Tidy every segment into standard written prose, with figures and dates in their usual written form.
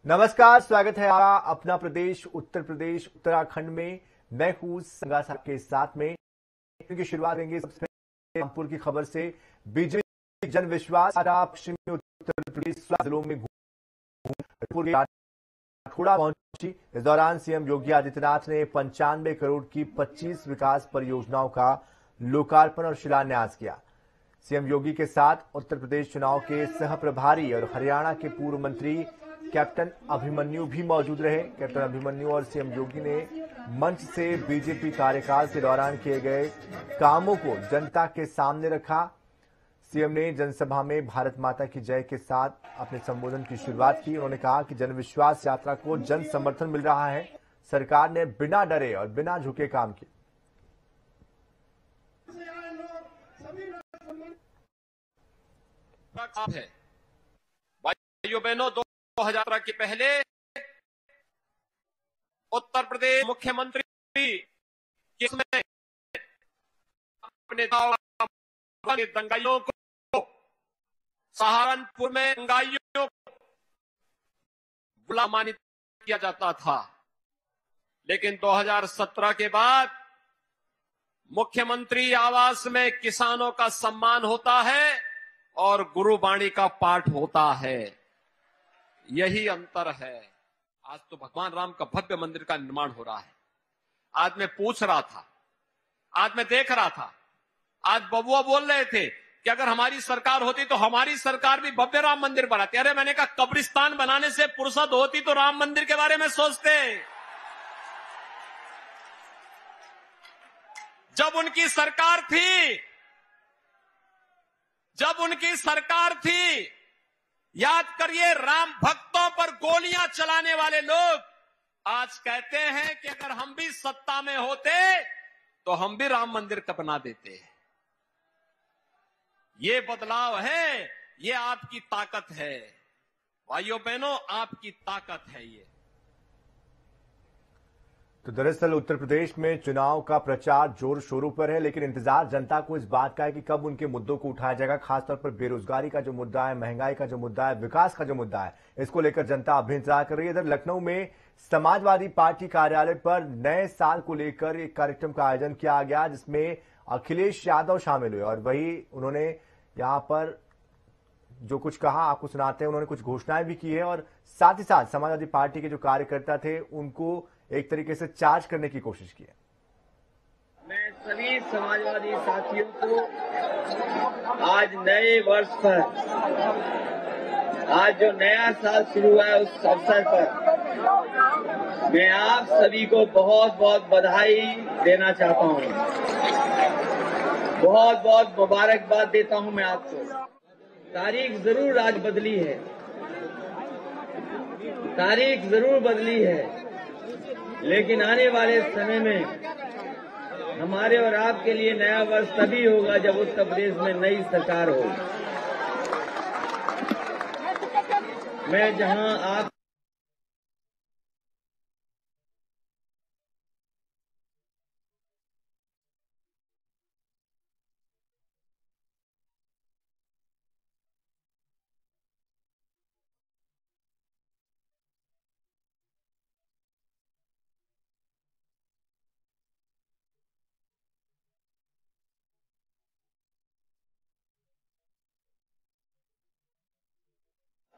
नमस्कार, स्वागत है आपका अपना प्रदेश उत्तर प्रदेश उत्तराखंड में। मैं हूं संगा साहब के साथ में। की शुरुआत करेंगे सबसे पहले रामपुर की खबर से। बीजेपी जन विश्वास पश्चिमी उत्तर प्रदेश जिलों में थोड़ा पहुंची। इस दौरान सीएम योगी आदित्यनाथ ने 95 करोड़ की 25 विकास परियोजनाओं का लोकार्पण और शिलान्यास किया। सीएम योगी के साथ उत्तर प्रदेश चुनाव के सह प्रभारी और हरियाणा के पूर्व मंत्री कैप्टन अभिमन्यु भी मौजूद रहे। कैप्टन अभिमन्यु और सीएम योगी ने मंच से बीजेपी कार्यकाल के दौरान किए गए कामों को जनता के सामने रखा। सीएम ने जनसभा में भारत माता की जय के साथ अपने संबोधन की शुरुआत की। उन्होंने कहा कि जनविश्वास यात्रा को जन समर्थन मिल रहा है। सरकार ने बिना डरे और बिना झुके काम किए। भाइयों बहनों, 2017 के पहले उत्तर प्रदेश मुख्यमंत्री किसमें अपने दंगाइयों को, सहारनपुर में दंगाइयों को गुलामान्वित किया जाता था, लेकिन 2017 के बाद मुख्यमंत्री आवास में किसानों का सम्मान होता है और गुरुबाणी का पाठ होता है। यही अंतर है। आज तो भगवान राम का भव्य मंदिर का निर्माण हो रहा है। आज मैं पूछ रहा था, आज मैं देख रहा था, आज बबुआ बोल रहे थे कि अगर हमारी सरकार होती तो हमारी सरकार भी भव्य राम मंदिर बनाती। अरे मैंने कहा कब्रिस्तान बनाने से फुर्सत होती तो राम मंदिर के बारे में सोचते। जब उनकी सरकार थी, याद करिए, राम भक्तों पर गोलियां चलाने वाले लोग आज कहते हैं कि अगर हम भी सत्ता में होते तो हम भी राम मंदिर का बना देते। ये बदलाव है, ये आपकी ताकत है भाइयों बहनों, आपकी ताकत है ये। तो दरअसल उत्तर प्रदेश में चुनाव का प्रचार जोर शोरों पर है, लेकिन इंतजार जनता को इस बात का है कि कब उनके मुद्दों को उठाया जाएगा। खासतौर पर बेरोजगारी का जो मुद्दा है, महंगाई का जो मुद्दा है, विकास का जो मुद्दा है, इसको लेकर जनता अभी इंतजार कर रही है। इधर लखनऊ में समाजवादी पार्टी कार्यालय पर नए साल को लेकर एक कार्यक्रम का आयोजन किया गया, जिसमें अखिलेश यादव शामिल हुए और वही उन्होंने यहाँ पर जो कुछ कहा आपको सुनाते हैं। उन्होंने कुछ घोषणाएं भी की है और साथ ही साथ समाजवादी पार्टी के जो कार्यकर्ता थे उनको एक तरीके से चार्ज करने की कोशिश की है। मैं सभी समाजवादी साथियों को आज नए वर्ष पर, आज जो नया साल शुरू हुआ है उस अवसर पर मैं आप सभी को बहुत बहुत बधाई देना चाहता हूं। बहुत बहुत मुबारकबाद देता हूं मैं आपको। तारीख जरूर आज बदली है, तारीख जरूर बदली है, लेकिन आने वाले समय में हमारे और आपके लिए नया वर्ष तभी होगा जब उत्तर प्रदेश में नई सरकार हो। मैं जहां आप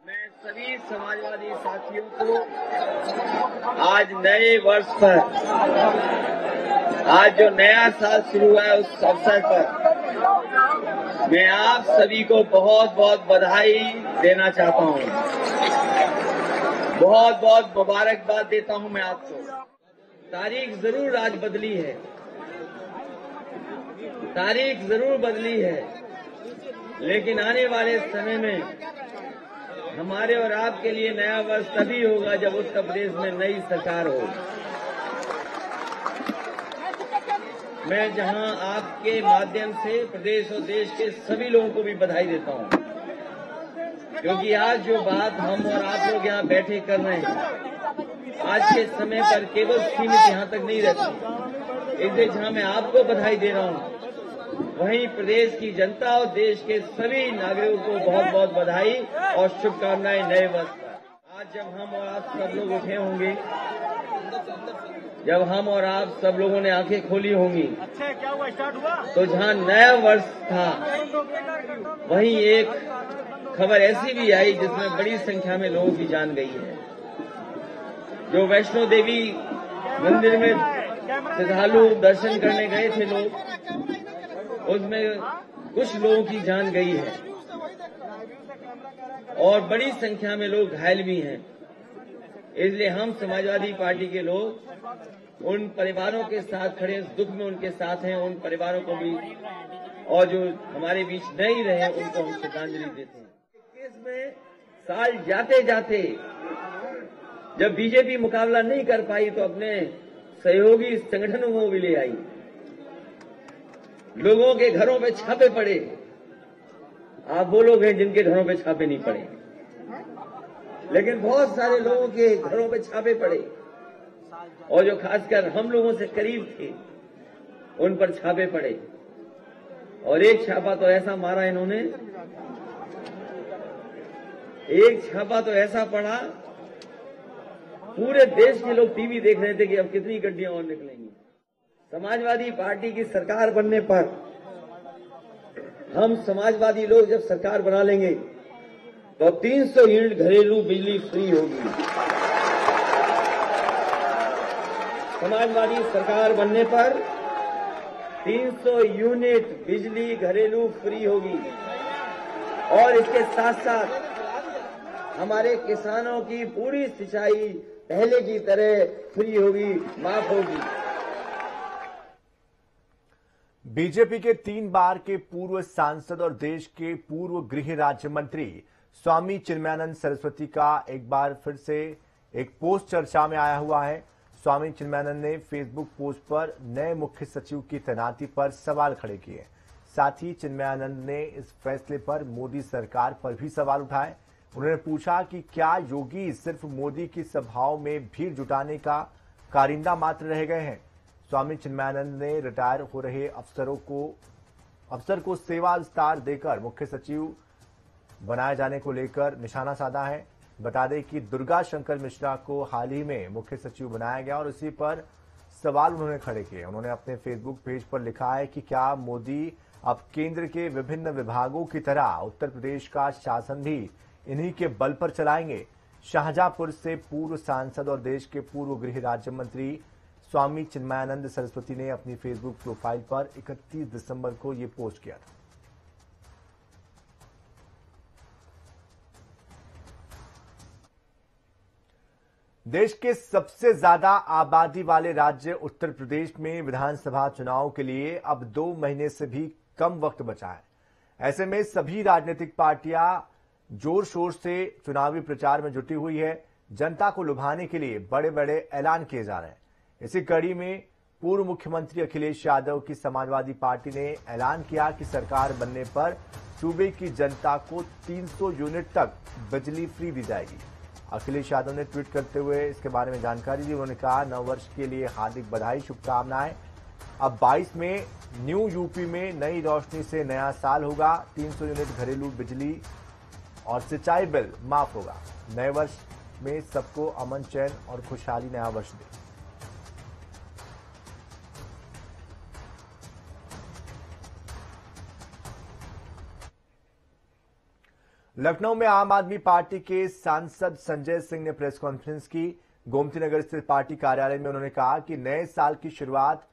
मैं सभी समाजवादी साथियों को आज नए वर्ष पर, आज जो नया साल शुरू हुआ है उस अवसर पर मैं आप सभी को बहुत बहुत बधाई देना चाहता हूं। बहुत बहुत मुबारकबाद देता हूं मैं आपको। तारीख जरूर आज बदली है, तारीख जरूर बदली है, लेकिन आने वाले समय में हमारे और आपके लिए नया वर्ष तभी होगा जब उत्तर प्रदेश में नई सरकार हो। मैं जहां आपके माध्यम से प्रदेश और देश के सभी लोगों को भी बधाई देता हूं, क्योंकि आज जो बात हम और आप लोग यहां बैठे कर रहे हैं आज के समय पर केवल सीमित यहां तक नहीं रहती। इसलिए जहां मैं आपको बधाई दे रहा हूं, वहीं प्रदेश की जनता और देश के सभी नागरिकों को बहुत बहुत बधाई और शुभकामनाएं नए वर्ष पर। आज जब हम और आप सब लोग उठे होंगे, जब हम और आप सब लोगों ने आंखें खोली होंगी, अच्छा क्या हुआ, स्टार्ट हुआ? तो जहां नया वर्ष था वहीं एक खबर ऐसी भी आई जिसमें बड़ी संख्या में लोगों की जान गई है। जो वैष्णो देवी मंदिर में श्रद्धालु दर्शन करने गए थे लोग, उसमें कुछ लोगों की जान गई है और बड़ी संख्या में लोग घायल भी हैं। इसलिए हम समाजवादी पार्टी के लोग उन परिवारों के साथ खड़े, इस दुख में उनके साथ हैं। उन परिवारों को भी और जो हमारे बीच नहीं रहे उनको हम श्रद्धांजलि देते हैं। केस में साल जाते जाते जब बीजेपी मुकाबला नहीं कर पाई तो अपने सहयोगी संगठनों को भी ले आई। लोगों के घरों पे छापे पड़े। आप वो लोग हैं जिनके घरों पे छापे नहीं पड़े, लेकिन बहुत सारे लोगों के घरों पे छापे पड़े और जो खासकर हम लोगों से करीब थे उन पर छापे पड़े। और एक छापा तो ऐसा मारा इन्होंने, एक छापा तो ऐसा पड़ा, पूरे देश के लोग टीवी देख रहे थे कि अब कितनी गड्डियां और निकलेंगी। समाजवादी पार्टी की सरकार बनने पर हम समाजवादी लोग जब सरकार बना लेंगे तो 300 यूनिट घरेलू बिजली फ्री होगी। समाजवादी सरकार बनने पर 300 यूनिट बिजली घरेलू फ्री होगी और इसके साथ साथ हमारे किसानों की पूरी सिंचाई पहले की तरह फ्री होगी, माफ होगी। बीजेपी के 3 बार के पूर्व सांसद और देश के पूर्व गृह राज्य मंत्री स्वामी चिन्मयानंद सरस्वती का एक बार फिर से एक पोस्ट चर्चा में आया हुआ है। स्वामी चिन्मयानंद ने फेसबुक पोस्ट पर नए मुख्य सचिव की तैनाती पर सवाल खड़े किए। साथ ही चिन्मयानंद ने इस फैसले पर मोदी सरकार पर भी सवाल उठाए। उन्होंने पूछा कि क्या योगी सिर्फ मोदी की सभाओं में भीड़ जुटाने का कारिंदा मात्र रह गए हैं। स्वामी चिन्मयानंद ने रिटायर हो रहे अफसर को सेवा विस्तार देकर मुख्य सचिव बनाए जाने को लेकर निशाना साधा है। बता दें कि दुर्गा शंकर मिश्रा को हाल ही में मुख्य सचिव बनाया गया और इसी पर सवाल उन्होंने खड़े किए। उन्होंने अपने फेसबुक पेज पर लिखा है कि क्या मोदी अब केंद्र के विभिन्न विभागों की तरह उत्तर प्रदेश का शासन भी इन्हीं के बल पर चलाएंगे। शाहजहांपुर से पूर्व सांसद और देश के पूर्व गृह राज्य मंत्री स्वामी चिन्मयानंद सरस्वती ने अपनी फेसबुक प्रोफाइल पर 31 दिसंबर को ये पोस्ट किया था। देश के सबसे ज्यादा आबादी वाले राज्य उत्तर प्रदेश में विधानसभा चुनाव के लिए अब 2 महीने से भी कम वक्त बचा है। ऐसे में सभी राजनीतिक पार्टियां जोर शोर से चुनावी प्रचार में जुटी हुई है। जनता को लुभाने के लिए बड़े बड़े ऐलान किए जा रहे हैं। इसी कड़ी में पूर्व मुख्यमंत्री अखिलेश यादव की समाजवादी पार्टी ने ऐलान किया कि सरकार बनने पर सूबे की जनता को 300 यूनिट तक बिजली फ्री दी जाएगी। अखिलेश यादव ने ट्वीट करते हुए इसके बारे में जानकारी दी। उन्होंने कहा, नववर्ष के लिए हार्दिक बधाई, शुभकामनाएं। अब 22 में न्यू यूपी में नई रोशनी से नया साल होगा। 300 यूनिट घरेलू बिजली और सिंचाई बिल माफ होगा। नए वर्ष में सबको अमन, चैन और खुशहाली नया वर्ष दे। लखनऊ में आम आदमी पार्टी के सांसद संजय सिंह ने प्रेस कॉन्फ्रेंस की। गोमती नगर स्थित पार्टी कार्यालय में उन्होंने कहा कि नए साल की शुरुआत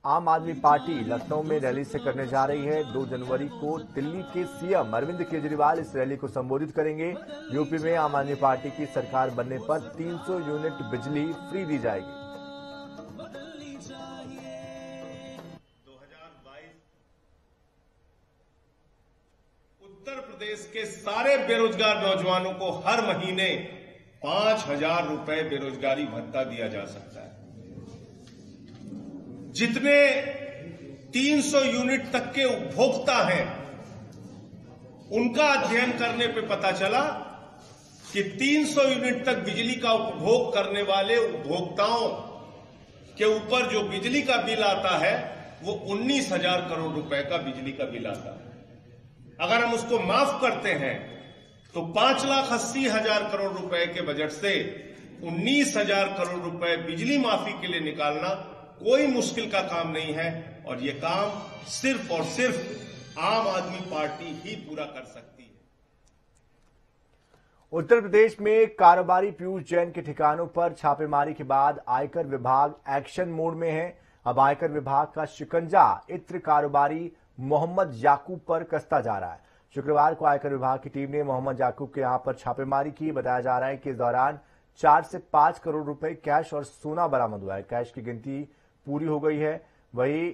आम आदमी पार्टी लखनऊ में रैली से करने जा रही है। 2 जनवरी को दिल्ली के सीएम अरविंद केजरीवाल इस रैली को संबोधित करेंगे। यूपी में आम आदमी पार्टी की सरकार बनने पर 300 यूनिट बिजली फ्री दी जाएगी। 2022 उत्तर प्रदेश के सारे बेरोजगार नौजवानों को हर महीने 5,000 रुपए बेरोजगारी भत्ता दिया जा सकता है। जितने 300 यूनिट तक के उपभोक्ता हैं, उनका अध्ययन करने पे पता चला कि 300 यूनिट तक बिजली का उपभोग करने वाले उपभोक्ताओं के ऊपर जो बिजली का बिल आता है वो 19,000 करोड़ रुपए का बिजली का बिल आता है। अगर हम उसको माफ करते हैं तो 5,80,000 करोड़ रुपए के बजट से 19,000 करोड़ रुपए बिजली माफी के लिए निकालना कोई मुश्किल का काम नहीं है और ये काम सिर्फ और सिर्फ आम आदमी पार्टी ही पूरा कर सकती है। उत्तर प्रदेश में कारोबारी पीयूष जैन के ठिकानों पर छापेमारी के बाद आयकर विभाग एक्शन मोड में है। अब आयकर विभाग का शिकंजा इत्र कारोबारी मोहम्मद याकूब पर कसता जा रहा है। शुक्रवार को आयकर विभाग की टीम ने मोहम्मद याकूब के यहां पर छापेमारी की। बताया जा रहा है कि इस दौरान 4 से 5 करोड़ रुपए कैश और सोना बरामद हुआ है। कैश की गिनती पूरी हो गई है। वहीं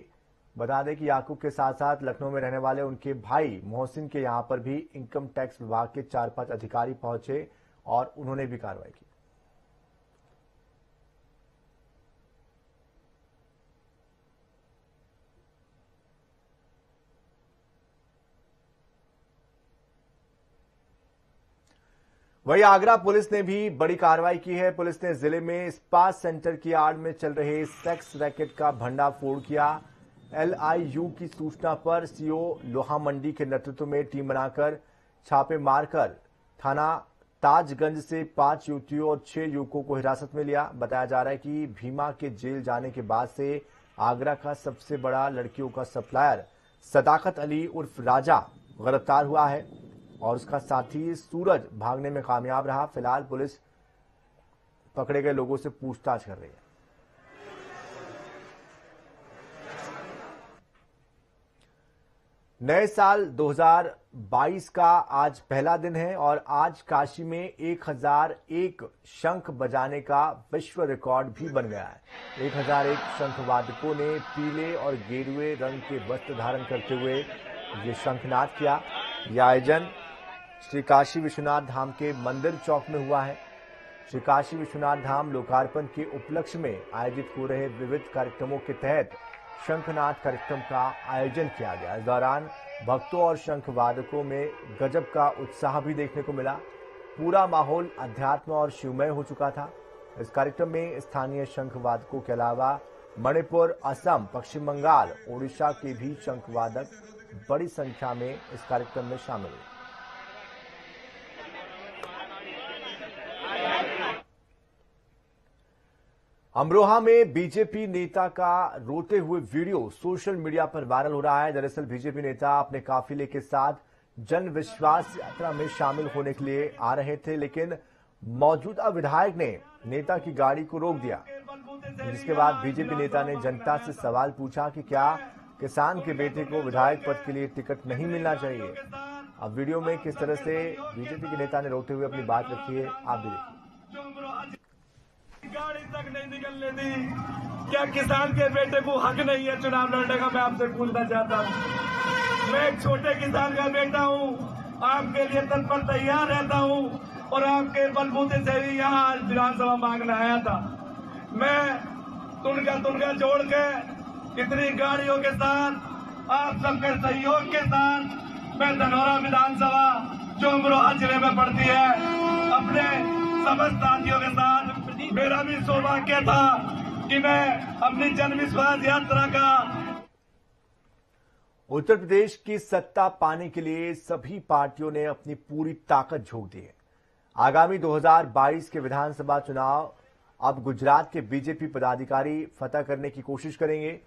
बता दें कि याकूब के साथ साथ लखनऊ में रहने वाले उनके भाई मोहसिन के यहां पर भी इनकम टैक्स विभाग के 4-5 अधिकारी पहुंचे और उन्होंने भी कार्रवाई की। वहीं आगरा पुलिस ने भी बड़ी कार्रवाई की है। पुलिस ने जिले में स्पा सेंटर की आड़ में चल रहे सेक्स रैकेट का भंडाफोड़ किया। LIU की सूचना पर सीओ लोहा मंडी के नेतृत्व में टीम बनाकर छापे मारकर थाना ताजगंज से 5 युवतियों और 6 युवकों को हिरासत में लिया। बताया जा रहा है कि भीमा के जेल जाने के बाद से आगरा का सबसे बड़ा लड़कियों का सप्लायर सदाकत अली उर्फ राजा गिरफ्तार हुआ है और उसका साथी सूरज भागने में कामयाब रहा। फिलहाल पुलिस पकड़े गए लोगों से पूछताछ कर रही है। नए साल 2022 का आज पहला दिन है और आज काशी में 1001 शंख बजाने का विश्व रिकॉर्ड भी बन गया है। 1001 शंख वादकों ने पीले और गेरुए रंग के वस्त्र धारण करते हुए ये शंखनाद किया। यह आयोजन श्री काशी विश्वनाथ धाम के मंदिर चौक में हुआ है। श्री काशी विश्वनाथ धाम लोकार्पण के उपलक्ष्य में आयोजित हो रहे विविध कार्यक्रमों के तहत शंखनाद कार्यक्रम का आयोजन किया गया। इस दौरान भक्तों और शंख वादकों में गजब का उत्साह भी देखने को मिला। पूरा माहौल अध्यात्म और शिवमय हो चुका था। इस कार्यक्रम में स्थानीय शंख वादकों के अलावा मणिपुर, असम, पश्चिम बंगाल, ओडिशा के भी शंख वादक बड़ी संख्या में इस कार्यक्रम में शामिल हुए। अमरोहा में बीजेपी नेता का रोते हुए वीडियो सोशल मीडिया पर वायरल हो रहा है। दरअसल बीजेपी नेता अपने काफिले के साथ जन विश्वास यात्रा में शामिल होने के लिए आ रहे थे, लेकिन मौजूदा विधायक ने नेता की गाड़ी को रोक दिया, जिसके बाद बीजेपी नेता ने जनता से सवाल पूछा कि क्या किसान के बेटे को विधायक पद के लिए टिकट नहीं मिलना चाहिए। अब वीडियो में किस तरह से बीजेपी के नेता ने रोते हुए अपनी बात रखी है, आप भी देखिए। गाड़ी तक नहीं निकलने दी, क्या किसान के बेटे को हक नहीं है चुनाव लड़ने का? मैं आपसे पूछना चाहता हूँ। मैं एक छोटे किसान का बेटा हूँ, आपके लिए तत्पर तैयार रहता हूँ और आपके बलबूते से ही यहाँ विधानसभा मांगने आया था। मैं तुनका जोड़ के इतनी गाड़ियों के साथ आप सबके सहयोग के साथ मैं धनौरा विधानसभा जो अमरोहा जिले में पड़ती है, अपने समस्त साथियों के साथ मेरा भी सौभाग्य था कि मैं अपनी जन विश्वास यात्रा का उत्तर प्रदेश की सत्ता पाने के लिए सभी पार्टियों ने अपनी पूरी ताकत झोंक दी है। आगामी 2022 के विधानसभा चुनाव अब गुजरात के बीजेपी पदाधिकारी फतह करने की कोशिश करेंगे।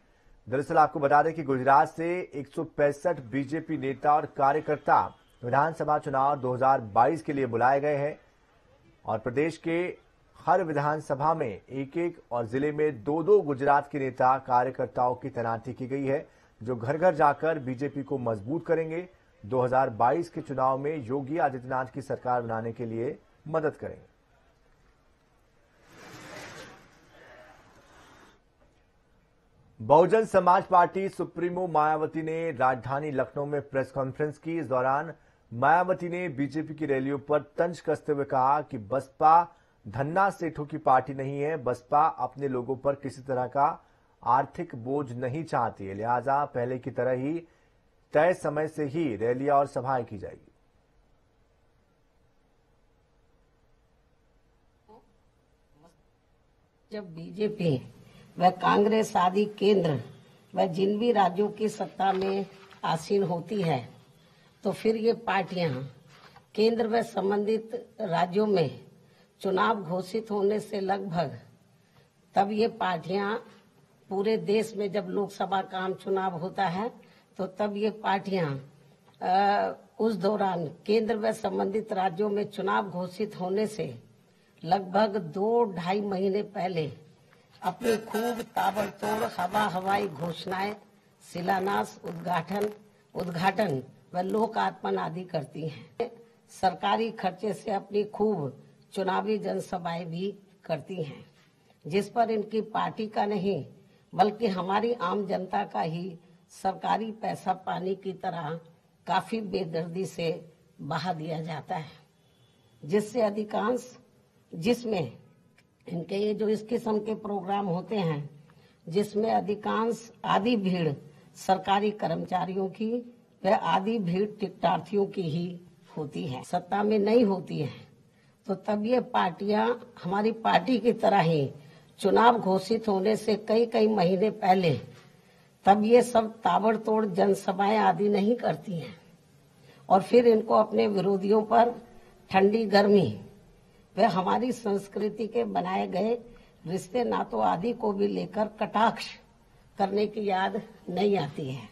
दरअसल आपको बता दें कि गुजरात से 165 बीजेपी नेता और कार्यकर्ता विधानसभा चुनाव 2022 के लिए बुलाए गए हैं और प्रदेश के हर विधानसभा में एक और जिले में 2 गुजरात के नेता कार्यकर्ताओं की तैनाती की गई है, जो घर घर जाकर बीजेपी को मजबूत करेंगे। 2022 के चुनाव में योगी आदित्यनाथ की सरकार बनाने के लिए मदद करेंगे। बहुजन समाज पार्टी सुप्रीमो मायावती ने राजधानी लखनऊ में प्रेस कॉन्फ्रेंस की। इस दौरान मायावती ने बीजेपी की रैलियों पर तंज कसते हुए कहा कि बसपा धन्ना सेठों की पार्टी नहीं है। बसपा अपने लोगों पर किसी तरह का आर्थिक बोझ नहीं चाहती है, लिहाजा पहले की तरह ही तय समय से ही रैलियां और सभाएं की जाएगी। जब बीजेपी व कांग्रेस आदि केंद्र व जिन भी राज्यों की सत्ता में आसीन होती है, तो फिर ये पार्टियां केंद्र व संबंधित राज्यों में चुनाव घोषित होने से लगभग तब ये पार्टियां पूरे देश में जब लोकसभा का आम चुनाव होता है तो तब ये पार्टियां उस दौरान केंद्र व संबंधित राज्यों में चुनाव घोषित होने से लगभग 2-2.5 महीने पहले अपनी खूब ताबड़तोड़ हवाई घोषणाएं, शिलान्यास, उद्घाटन व लोकार्पण आदि करती हैं। सरकारी खर्चे से अपनी खूब चुनावी जनसभाएं भी करती हैं, जिस पर इनकी पार्टी का नहीं बल्कि हमारी आम जनता का ही सरकारी पैसा पानी की तरह काफी बेदर्दी से बहा दिया जाता है, जिसमें इनके ये जो इस किस्म के प्रोग्राम होते हैं जिसमें अधिकांश आधी भीड़ सरकारी कर्मचारियों की व आधी भीड़ टिकटार्थियों की ही होती है, सत्ता में नहीं होती है। तो तब ये पार्टियां हमारी पार्टी की तरह ही चुनाव घोषित होने से कई महीने पहले तब ये सब ताबड़तोड़ जनसभाएं आदि नहीं करती हैं और फिर इनको अपने विरोधियों पर ठंडी गर्मी व हमारी संस्कृति के बनाए गए रिश्ते नातों आदि को भी लेकर कटाक्ष करने की याद नहीं आती है,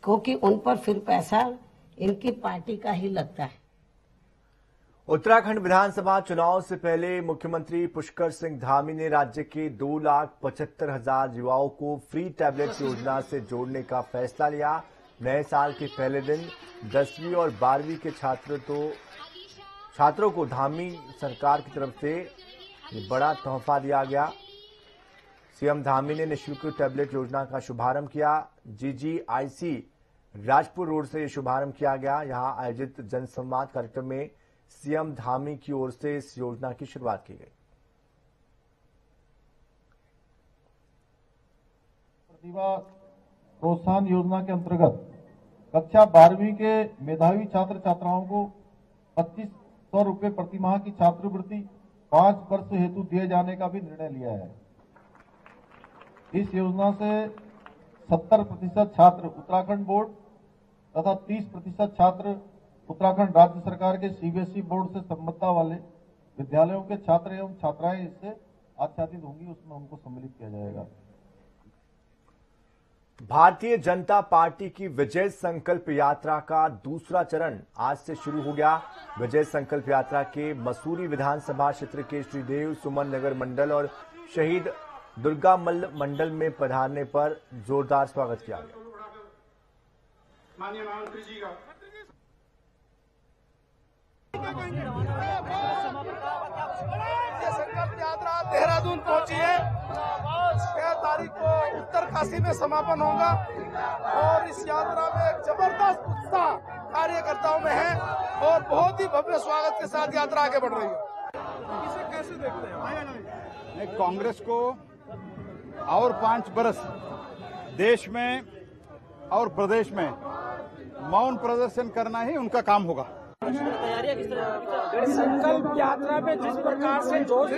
क्योंकि उन पर फिर पैसा इनकी पार्टी का ही लगता है। उत्तराखंड विधानसभा चुनाव से पहले मुख्यमंत्री पुष्कर सिंह धामी ने राज्य के 2,75,000 युवाओं को फ्री टैबलेट योजना से जोड़ने का फैसला लिया। नए साल के पहले दिन 10वीं और 12वीं के छात्रों को धामी सरकार की तरफ से बड़ा तोहफा दिया गया। सीएम धामी ने निःशुल्क टैबलेट योजना का शुभारंभ किया। GGIC राजपुर रोड से यह शुभारंभ किया गया। यहां आयोजित जनसंवाद कार्यक्रम में सीएम धामी की ओर से इस योजना की शुरुआत की गई। प्रतिभा प्रोत्साहन योजना के अंतर्गत कक्षा 12वीं के मेधावी छात्र छात्राओं को 2500 रुपये प्रति माह की छात्रवृत्ति 5 वर्ष हेतु दिए जाने का भी निर्णय लिया है। इस योजना से 70% छात्र उत्तराखंड बोर्ड तथा 30% छात्र उत्तराखंड राज्य सरकार के CBSE बोर्ड से संबद्धता वाले विद्यालयों के छात्र एवं छात्राएं इससे आच्छादित होंगी, उसमें उनको सम्मिलित किया जाएगा। भारतीय जनता पार्टी की विजय संकल्प यात्रा का दूसरा चरण आज से शुरू हो गया। विजय संकल्प यात्रा के मसूरी विधानसभा क्षेत्र के श्रीदेव सुमन नगर मंडल और शहीद दुर्गा मल्ल मंडल में पधारने पर जोरदार स्वागत किया गया। माननीय महामंत्री जी का संकल्प यात्रा देहरादून पहुंची है। 6 तारीख को उत्तरकाशी में समापन होगा और इस यात्रा में एक जबरदस्त उत्साह कार्यकर्ताओं में है और बहुत ही भव्य स्वागत के साथ यात्रा आगे बढ़ रही है। इसे कैसे देखते हैं? कांग्रेस को और 5 बरस देश में और प्रदेश में मौन प्रदर्शन करना ही उनका काम होगा। संकल्प यात्रा में जिस प्रकार से जोश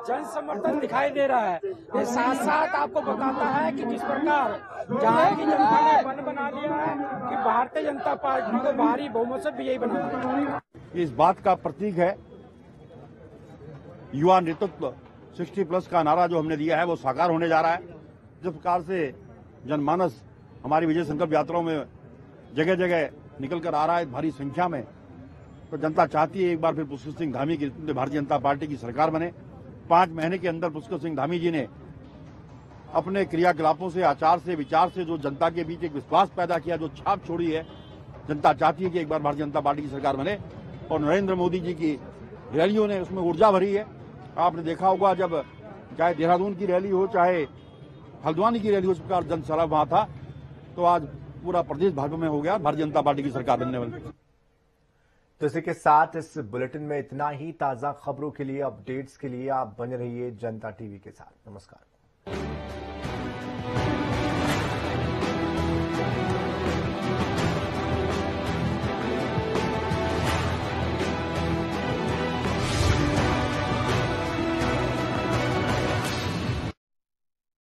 जन समर्थन दिखाई दे रहा है, ये साथ साथ आपको बताता है कि जिस प्रकार जहाँ की जनता ने मन बना लिया है कि भारतीय जनता पार्टी को भारी बहुमत से विजयी बनाना। इस बात का प्रतीक है युवा नेतृत्व 60+ का नारा जो हमने दिया है वो साकार होने जा रहा है। जिस प्रकार से जनमानस हमारी विजय संकल्प यात्राओं में जगह जगह निकल कर आ रहा है भारी संख्या में, तो जनता चाहती है एक बार फिर पुष्कर सिंह धामी की भारतीय जनता पार्टी की सरकार बने। 5 महीने के अंदर पुष्कर सिंह धामी जी ने अपने क्रियाकलापों से, आचार से, विचार से जो जनता के बीच एक विश्वास पैदा किया, जो छाप छोड़ी है, जनता चाहती है कि एक बार भारतीय जनता पार्टी की सरकार बने। और नरेंद्र मोदी जी की रैलियों ने उसमें ऊर्जा भरी है। आपने देखा होगा जब चाहे देहरादून की रैली हो, चाहे हल्द्वानी की रैली हो, इस प्रकार जनसभा वहां था, तो आज पूरा प्रदेश भाजपा में हो गया, भारतीय जनता पार्टी की सरकार बनने वाली। तो इसी के साथ इस बुलेटिन में इतना ही। ताजा खबरों के लिए, अपडेट्स के लिए आप बने रहिए जनता टीवी के साथ। नमस्कार।